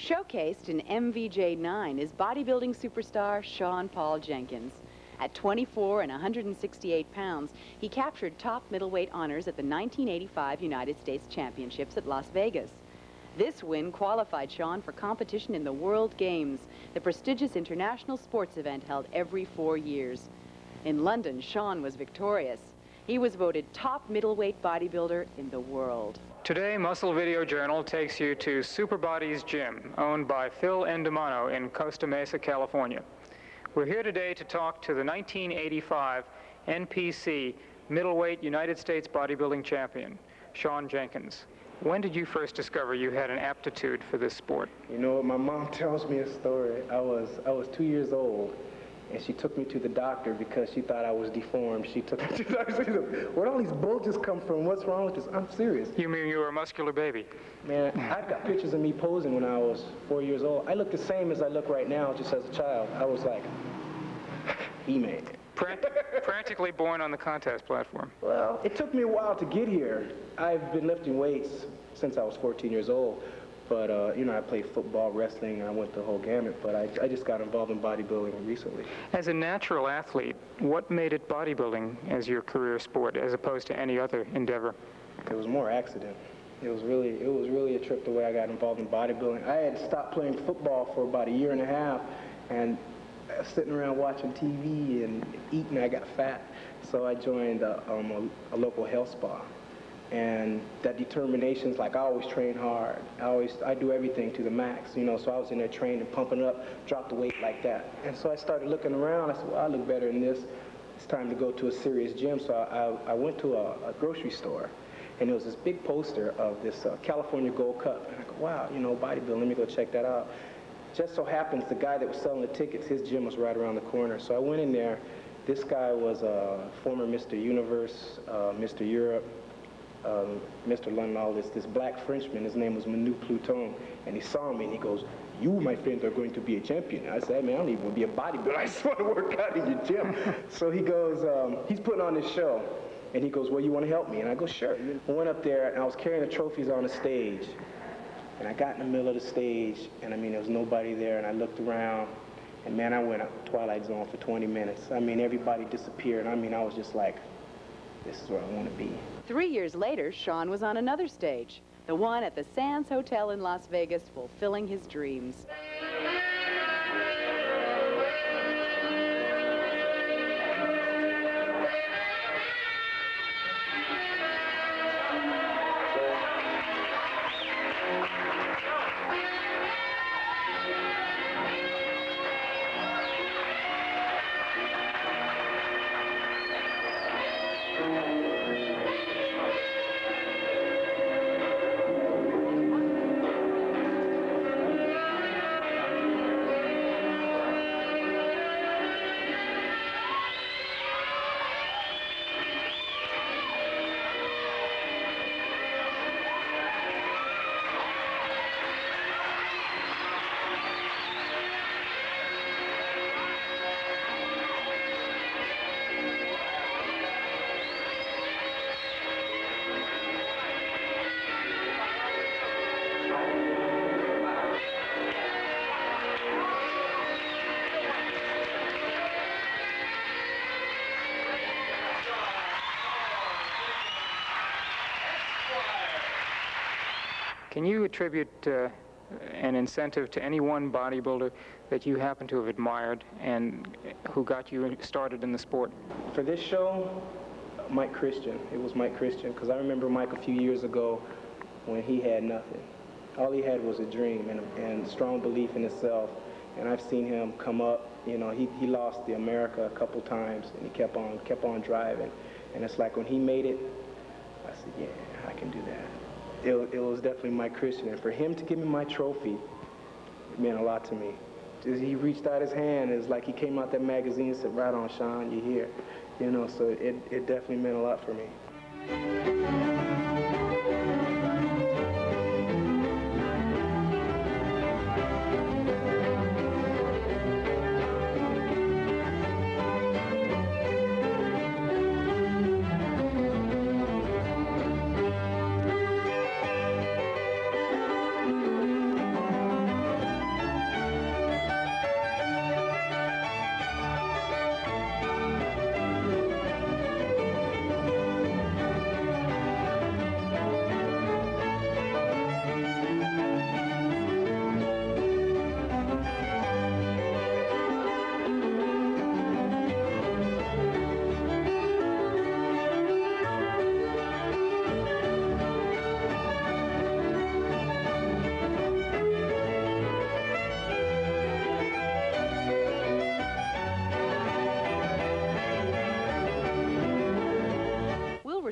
Showcased in MVJ9 is bodybuilding superstar Sean Paul Jenkins. At 24 and 168 pounds, he captured top middleweight honors at the 1985 United States Championships at Las Vegas. This win qualified Sean for competition in the World Games, the prestigious international sports event held every 4 years. In London, Sean was victorious. He was voted top middleweight bodybuilder in the world. Today, Muscle Video Journal takes you to Superbody's Gym, owned by Phil Endemano in Costa Mesa, California. We're here today to talk to the 1985 NPC middleweight United States bodybuilding champion, Sean Jenkins. When did you first discover you had an aptitude for this sport? You know, my mom tells me a story. I was 2 years old, and she took me to the doctor because she thought I was deformed. She took me to the doctor. She said, "Where'd all these bulges come from? What's wrong with this?" I'm serious. You mean you were a muscular baby? Man, I've got pictures of me posing when I was 4 years old. I look the same as I look right now, just as a child. I was like, He-Man. Practically born on the contest platform. Well, it took me a while to get here. I've been lifting weights since I was 14 years old. But, you know, I played football, wrestling, and I went the whole gamut. But I just got involved in bodybuilding recently. As a natural athlete, what made it bodybuilding as your career sport as opposed to any other endeavor? It was more accident. It was really a trip the way I got involved in bodybuilding. I had stopped playing football for about a year and a half, and sitting around watching TV and eating, I got fat. So I joined a local health spa. And that determination's like, I always train hard. I do everything to the max, you know, so I was in there training, pumping up, drop the weight like that. And so I started looking around. I said, well, I look better in this. It's time to go to a serious gym. So I went to a grocery store, and there was this big poster of this California Gold Cup. And I go, wow, you know, bodybuilding, let me go check that out. Just so happens the guy that was selling the tickets, his gym was right around the corner. So I went in there. This guy was a former Mr. Universe, Mr. Europe, Mr. London, all this black Frenchman. His name was Manu Pluton, and he saw me and he goes, "You, my friend, are going to be a champion." I said, "Man, I don't even want to be a bodybuilder. I just want to work out in your gym." So he goes, he's putting on this show, and he goes, "Well, you want to help me?" And I go, "Sure." I went up there, and I was carrying the trophies on the stage, and I got in the middle of the stage, and I mean, there was nobody there, and I looked around, and man, I went out Twilight Zone for 20 minutes. I mean, everybody disappeared. I mean, I was just like, this is where I want to be. 3 years later, Sean was on another stage, the one at the Sands Hotel in Las Vegas, fulfilling his dreams. Can you attribute an incentive to any one bodybuilder that you happen to have admired and who got you started in the sport? For this show, Mike Christian. It was Mike Christian, because I remember Mike a few years ago when he had nothing. All he had was a dream and strong belief in himself. And I've seen him come up. You know, he lost the America a couple times, and he kept on driving. And it's like when he made it, I said, yeah, I can do that. It was definitely Mike Christian, and for him to give me my trophy, it meant a lot to me. He reached out his hand, it was like he came out that magazine and said, "Right on, Sean, you're here." You know, so it definitely meant a lot for me.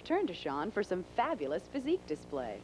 turn to Sean for some fabulous physique display.